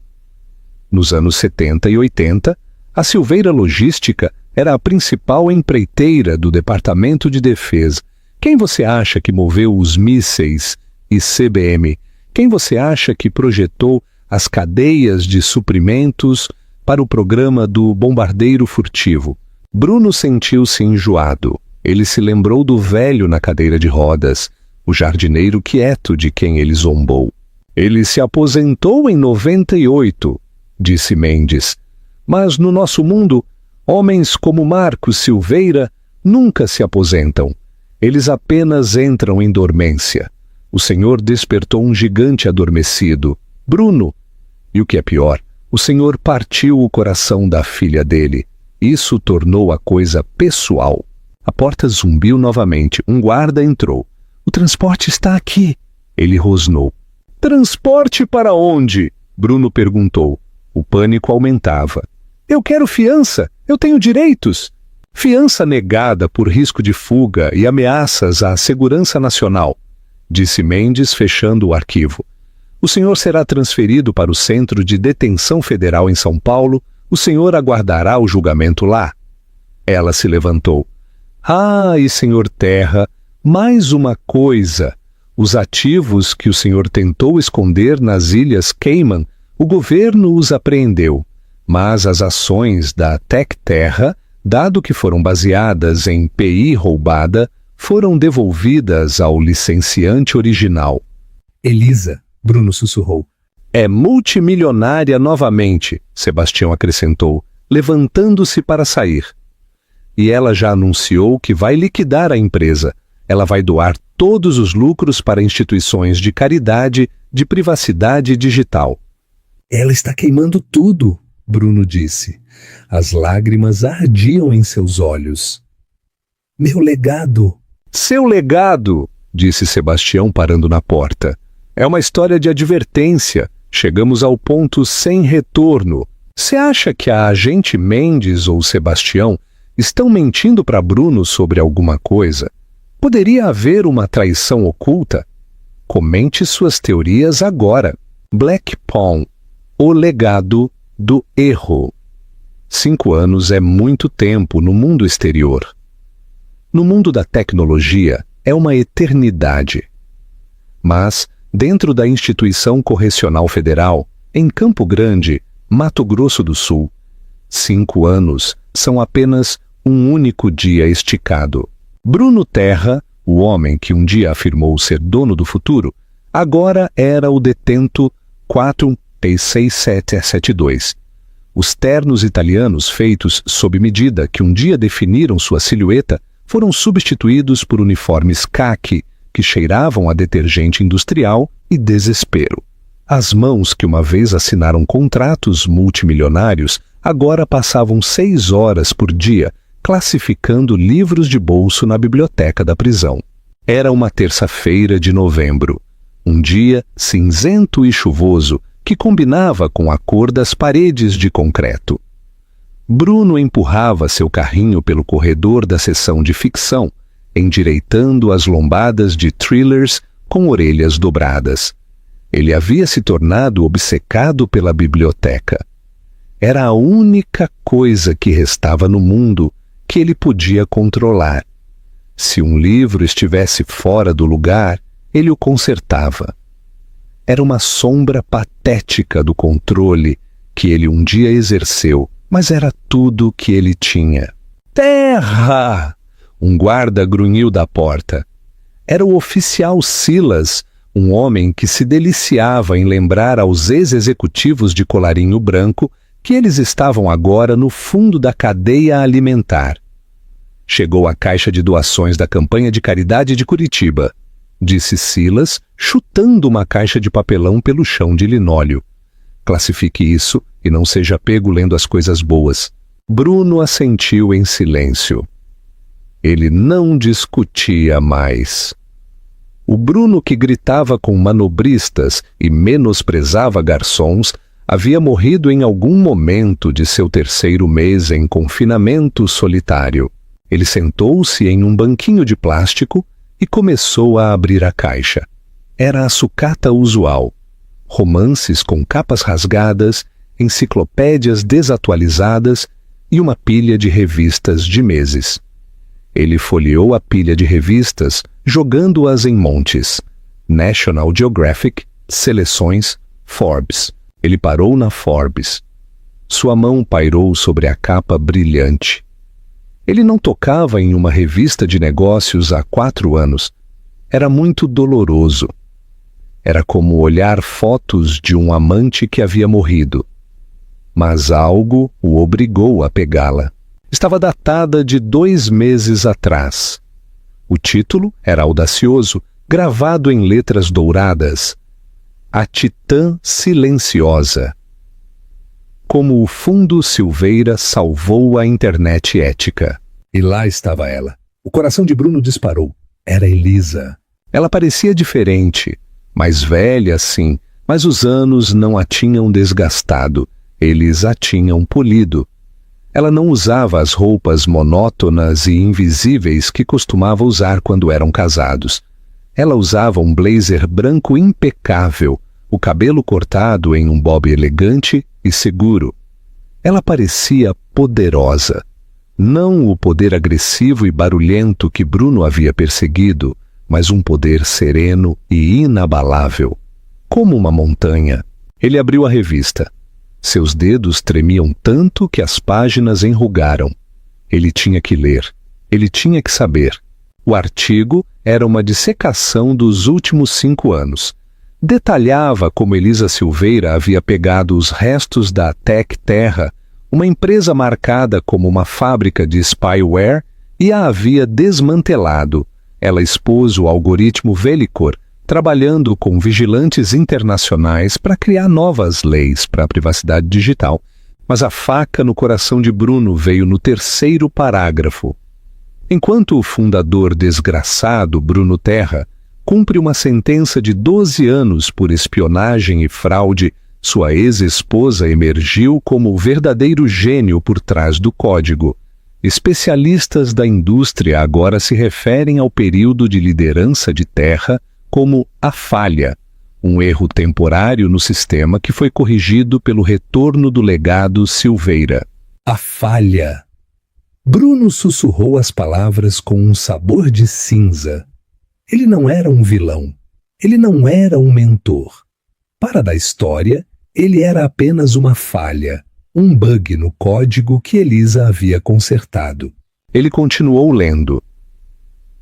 Nos anos 70 e 80, a Silveira Logística era a principal empreiteira do Departamento de Defesa. Quem você acha que moveu os mísseis e CBM? Quem você acha que projetou as cadeias de suprimentos para o programa do bombardeiro furtivo? Bruno sentiu-se enjoado. Ele se lembrou do velho na cadeira de rodas, o jardineiro quieto de quem ele zombou. Ele se aposentou em 98, disse Mendes. Mas no nosso mundo, homens como Marcos Silveira nunca se aposentam. Eles apenas entram em dormência. O senhor despertou um gigante adormecido, Bruno. E o que é pior, o senhor partiu o coração da filha dele. Isso tornou a coisa pessoal. A porta zumbiu novamente. Um guarda entrou. O transporte está aqui. Ele rosnou. Transporte para onde? Bruno perguntou. O pânico aumentava. Eu quero fiança. Eu tenho direitos. Fiança negada por risco de fuga e ameaças à segurança nacional, disse Mendes, fechando o arquivo. O senhor será transferido para o Centro de Detenção Federal em São Paulo. O senhor aguardará o julgamento lá. Ela se levantou. Ah, e senhor Terra, mais uma coisa. Os ativos que o senhor tentou esconder nas Ilhas Cayman, o governo os apreendeu. Mas as ações da Tec Terra, dado que foram baseadas em PI roubada, foram devolvidas ao licenciante original. Elisa, Bruno sussurrou. É multimilionária novamente, Sebastião acrescentou, levantando-se para sair. E ela já anunciou que vai liquidar a empresa. Ela vai doar todos os lucros para instituições de caridade, de privacidade digital. Ela está queimando tudo, Bruno disse. As lágrimas ardiam em seus olhos. Meu legado! Seu legado, disse Sebastião parando na porta. É uma história de advertência. Chegamos ao ponto sem retorno. Você acha que a agente Mendes ou Sebastião estão mentindo para Bruno sobre alguma coisa? Poderia haver uma traição oculta? Comente suas teorias agora. Black Pawn, o legado do erro. 5 anos é muito tempo no mundo exterior. No mundo da tecnologia, é uma eternidade. Mas, dentro da Instituição Correcional Federal, em Campo Grande, Mato Grosso do Sul, 5 anos são apenas um único dia esticado. Bruno Terra, o homem que um dia afirmou ser dono do futuro, agora era o detento 4P6772. Os ternos italianos feitos sob medida que um dia definiram sua silhueta foram substituídos por uniformes caqui que cheiravam a detergente industrial e desespero. As mãos que uma vez assinaram contratos multimilionários agora passavam 6 horas por dia classificando livros de bolso na biblioteca da prisão. Era uma terça-feira de novembro, um dia cinzento e chuvoso que combinava com a cor das paredes de concreto. Bruno empurrava seu carrinho pelo corredor da seção de ficção, endireitando as lombadas de thrillers com orelhas dobradas. Ele havia se tornado obcecado pela biblioteca. Era a única coisa que restava no mundo que ele podia controlar. Se um livro estivesse fora do lugar, ele o consertava. Era uma sombra patética do controle que ele um dia exerceu, mas era tudo que ele tinha. Terra! Um guarda grunhiu da porta. Era o oficial Silas, um homem que se deliciava em lembrar aos ex-executivos de colarinho branco que eles estavam agora no fundo da cadeia alimentar. Chegou a caixa de doações da campanha de caridade de Curitiba, disse Silas, chutando uma caixa de papelão pelo chão de linóleo. Classifique isso e não seja pego lendo as coisas boas. Bruno assentiu em silêncio. Ele não discutia mais. O Bruno que gritava com manobristas e menosprezava garçons havia morrido em algum momento de seu 3º mês em confinamento solitário. Ele sentou-se em um banquinho de plástico e começou a abrir a caixa. Era a sucata usual. Romances com capas rasgadas, enciclopédias desatualizadas e uma pilha de revistas de meses. Ele folheou a pilha de revistas, jogando-as em montes. National Geographic, Seleções, Forbes. Ele parou na Forbes. Sua mão pairou sobre a capa brilhante. Ele não tocava em uma revista de negócios há 4 anos. Era muito doloroso. Era como olhar fotos de um amante que havia morrido. Mas algo o obrigou a pegá-la. Estava datada de 2 meses atrás. O título era audacioso, gravado em letras douradas. A Titã Silenciosa. Como o Fundo Silveira salvou a internet ética. E lá estava ela. O coração de Bruno disparou. Era Elisa. Ela parecia diferente, mais velha, sim, mas os anos não a tinham desgastado. Eles a tinham polido. Ela não usava as roupas monótonas e invisíveis que costumava usar quando eram casados. Ela usava um blazer branco impecável, o cabelo cortado em um bob elegante e seguro. Ela parecia poderosa. Não o poder agressivo e barulhento que Bruno havia perseguido, mas um poder sereno e inabalável, como uma montanha. Ele abriu a revista. Seus dedos tremiam tanto que as páginas enrugaram. Ele tinha que ler. Ele tinha que saber. O artigo era uma dissecação dos últimos 5 anos. Detalhava como Elisa Silveira havia pegado os restos da Tec Terra, uma empresa marcada como uma fábrica de spyware, e a havia desmantelado. Ela expôs o algoritmo Velicor, trabalhando com vigilantes internacionais para criar novas leis para a privacidade digital. Mas a faca no coração de Bruno veio no terceiro parágrafo. Enquanto o fundador desgraçado, Bruno Terra, cumpre uma sentença de 12 anos por espionagem e fraude, sua ex-esposa emergiu como o verdadeiro gênio por trás do código. Especialistas da indústria agora se referem ao período de liderança de Terra como a falha, um erro temporário no sistema que foi corrigido pelo retorno do legado Silveira. A falha. Bruno sussurrou as palavras com um sabor de cinza. Ele não era um vilão. Ele não era um mentor. Para da história, ele era apenas uma falha, um bug no código que Elisa havia consertado. Ele continuou lendo.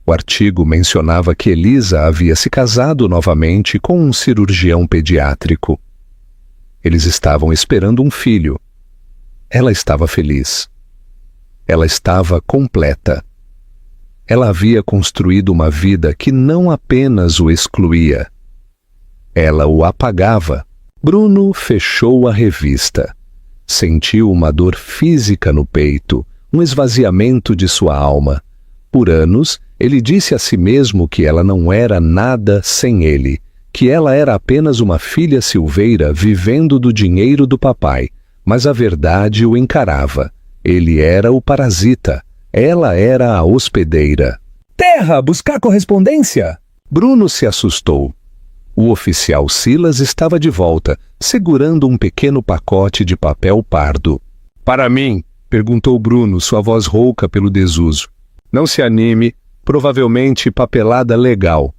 O artigo mencionava que Elisa havia se casado novamente com um cirurgião pediátrico. Eles estavam esperando um filho. Ela estava feliz. Ela estava completa. Ela havia construído uma vida que não apenas o excluía. Ela o apagava. Bruno fechou a revista. Sentiu uma dor física no peito, um esvaziamento de sua alma. Por anos, ele disse a si mesmo que ela não era nada sem ele, que ela era apenas uma filha Silveira vivendo do dinheiro do papai, mas a verdade o encarava. Ele era o parasita, ela era a hospedeira. Terra, buscar correspondência! Bruno se assustou. O oficial Silas estava de volta, segurando um pequeno pacote de papel pardo. Para mim? Perguntou Bruno, sua voz rouca pelo desuso. Não se anime, provavelmente papelada legal.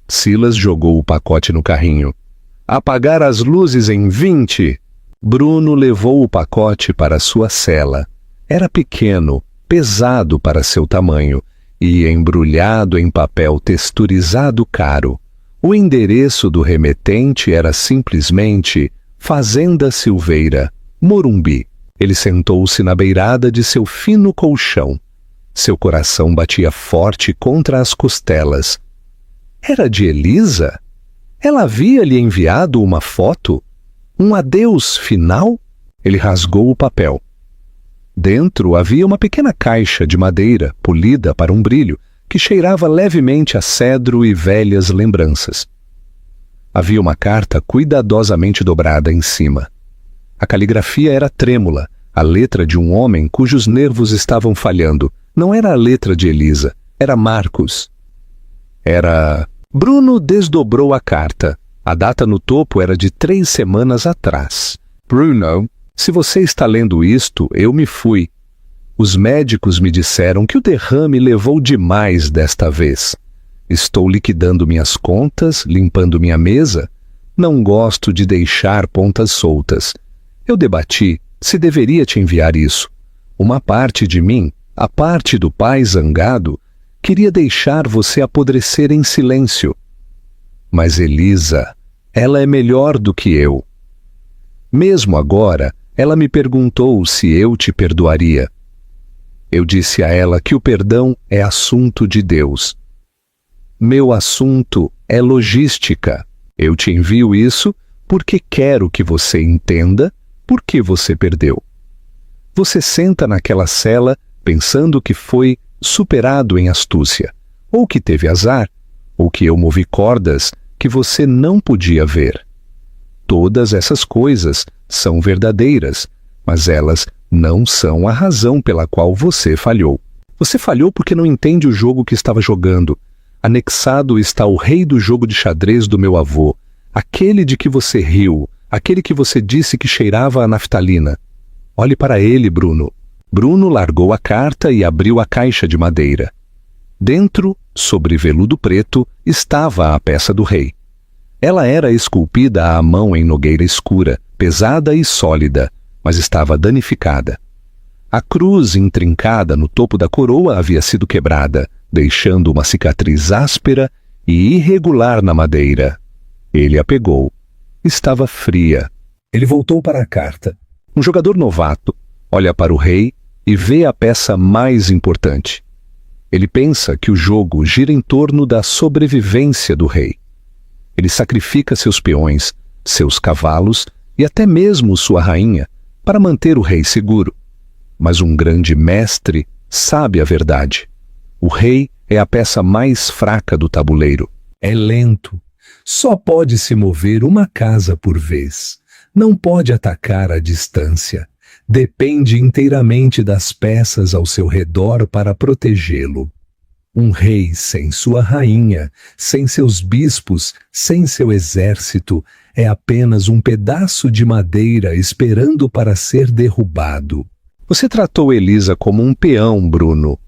Silas jogou o pacote no carrinho. Apagar as luzes em 20. Bruno levou o pacote para sua cela. Era pequeno, pesado para seu tamanho, e embrulhado em papel texturizado caro. O endereço do remetente era simplesmente Fazenda Silveira, Morumbi. Ele sentou-se na beirada de seu fino colchão. Seu coração batia forte contra as costelas. Era de Elisa? Ela havia lhe enviado uma foto? Um adeus final? Ele rasgou o papel. Dentro havia uma pequena caixa de madeira, polida para um brilho, que cheirava levemente a cedro e velhas lembranças. Havia uma carta cuidadosamente dobrada em cima. A caligrafia era trêmula, a letra de um homem cujos nervos estavam falhando. Não era a letra de Elisa, era Marcos. Bruno desdobrou a carta. A data no topo era de 3 semanas atrás. Bruno, se você está lendo isto, eu me fui. Os médicos me disseram que o derrame levou demais desta vez. Estou liquidando minhas contas, limpando minha mesa. Não gosto de deixar pontas soltas. Eu debati se deveria te enviar isso. Uma parte de mim, a parte do pai zangado, queria deixar você apodrecer em silêncio. Mas Elisa, ela é melhor do que eu. Mesmo agora, ela me perguntou se eu te perdoaria. Eu disse a ela que o perdão é assunto de Deus. Meu assunto é logística. Eu te envio isso porque quero que você entenda por que você perdeu. Você senta naquela cela pensando que foi superado em astúcia, ou que teve azar, ou que eu movi cordas que você não podia ver. Todas essas coisas são verdadeiras, mas elas não são a razão pela qual você falhou. Você falhou porque não entende o jogo que estava jogando. Anexado está o rei do jogo de xadrez do meu avô, aquele de que você riu, aquele que você disse que cheirava a naftalina. Olhe para ele, Bruno. Bruno largou a carta e abriu a caixa de madeira. Dentro, sobre veludo preto, estava a peça do rei. Ela era esculpida à mão em nogueira escura, pesada e sólida, mas estava danificada. A cruz intrincada no topo da coroa havia sido quebrada, deixando uma cicatriz áspera e irregular na madeira. Ele a pegou. Estava fria. Ele voltou para a carta. Um jogador novato, olha para o rei e vê a peça mais importante. Ele pensa que o jogo gira em torno da sobrevivência do rei. Ele sacrifica seus peões, seus cavalos e até mesmo sua rainha para manter o rei seguro. Mas um grande mestre sabe a verdade. O rei é a peça mais fraca do tabuleiro. É lento. Só pode se mover uma casa por vez. Não pode atacar à distância. Depende inteiramente das peças ao seu redor para protegê-lo. Um rei sem sua rainha, sem seus bispos, sem seu exército, é apenas um pedaço de madeira esperando para ser derrubado. Você tratou Elisa como um peão, Bruno.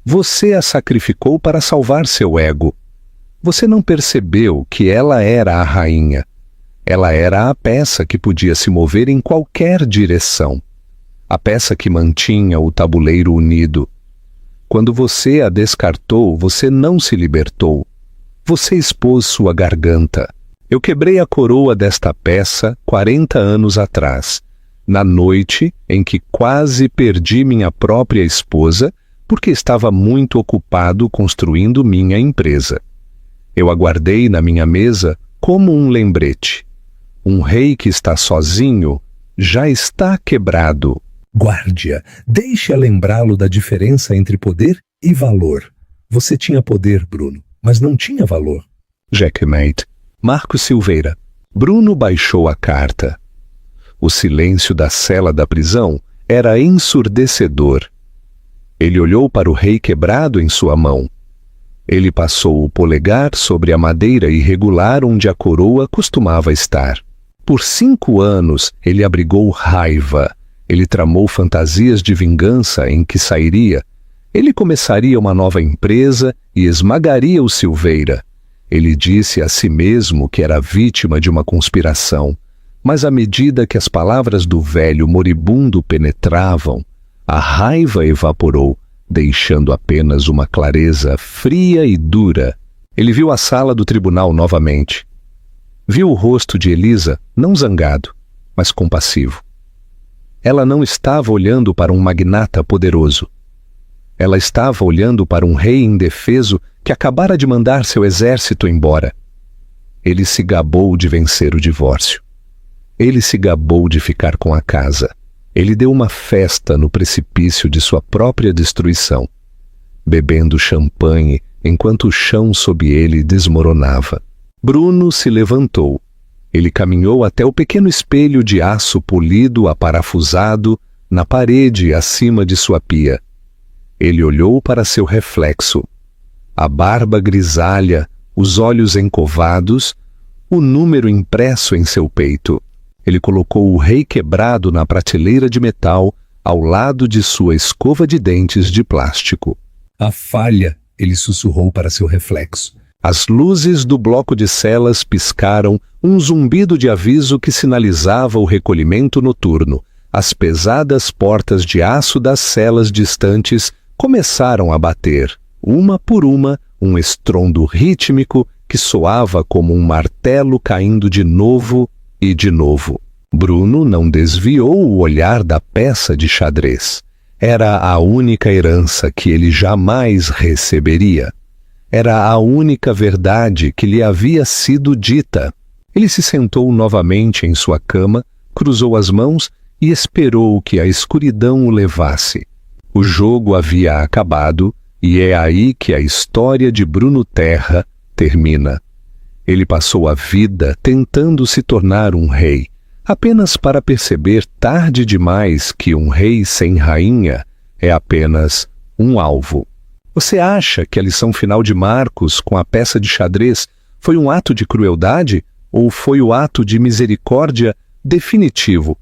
Você a sacrificou para salvar seu ego. Você não percebeu que ela era a rainha. Ela era a peça que podia se mover em qualquer direção. A peça que mantinha o tabuleiro unido. Quando você a descartou, você não se libertou. Você expôs sua garganta. Eu quebrei a coroa desta peça 40 anos atrás, na noite em que quase perdi minha própria esposa porque estava muito ocupado construindo minha empresa. Eu aguardei na minha mesa como um lembrete. Um rei que está sozinho já está quebrado. Guarde-a, deixe-a lembrá-lo da diferença entre poder e valor. Você tinha poder, Bruno, mas não tinha valor. Checkmate. Marco Silveira. Bruno baixou a carta. O silêncio da cela da prisão era ensurdecedor. Ele olhou para o rei quebrado em sua mão. Ele passou o polegar sobre a madeira irregular onde a coroa costumava estar. Por 5 anos ele abrigou raiva. Ele tramou fantasias de vingança em que sairia. Ele começaria uma nova empresa e esmagaria o Silveira. Ele disse a si mesmo que era vítima de uma conspiração, mas à medida que as palavras do velho moribundo penetravam, a raiva evaporou, deixando apenas uma clareza fria e dura. Ele viu a sala do tribunal novamente. Viu o rosto de Elisa, não zangado, mas compassivo. Ela não estava olhando para um magnata poderoso. Ela estava olhando para um rei indefeso que acabara de mandar seu exército embora. Ele se gabou de vencer o divórcio. Ele se gabou de ficar com a casa. Ele deu uma festa no precipício de sua própria destruição, bebendo champanhe enquanto o chão sob ele desmoronava. Bruno se levantou. Ele caminhou até o pequeno espelho de aço polido aparafusado na parede acima de sua pia. Ele olhou para seu reflexo. A barba grisalha, os olhos encovados, o número impresso em seu peito. Ele colocou o rei quebrado na prateleira de metal ao lado de sua escova de dentes de plástico. A falha, ele sussurrou para seu reflexo. As luzes do bloco de celas piscaram, um zumbido de aviso que sinalizava o recolhimento noturno. As pesadas portas de aço das celas distantes começaram a bater, uma por uma, um estrondo rítmico que soava como um martelo caindo de novo e de novo. Bruno não desviou o olhar da peça de xadrez. Era a única herança que ele jamais receberia. Era a única verdade que lhe havia sido dita. Ele se sentou novamente em sua cama, cruzou as mãos e esperou que a escuridão o levasse. O jogo havia acabado e é aí que a história de Bruno Terra termina. Ele passou a vida tentando se tornar um rei, apenas para perceber tarde demais que um rei sem rainha é apenas um alvo. Você acha que a lição final de Marcos com a peça de xadrez foi um ato de crueldade ou foi o ato de misericórdia definitivo,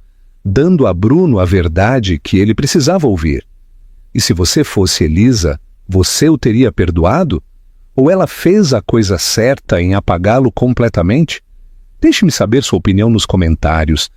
dando a Bruno a verdade que ele precisava ouvir? E se você fosse Elisa, você o teria perdoado? Ou ela fez a coisa certa em apagá-lo completamente? Deixe-me saber sua opinião nos comentários.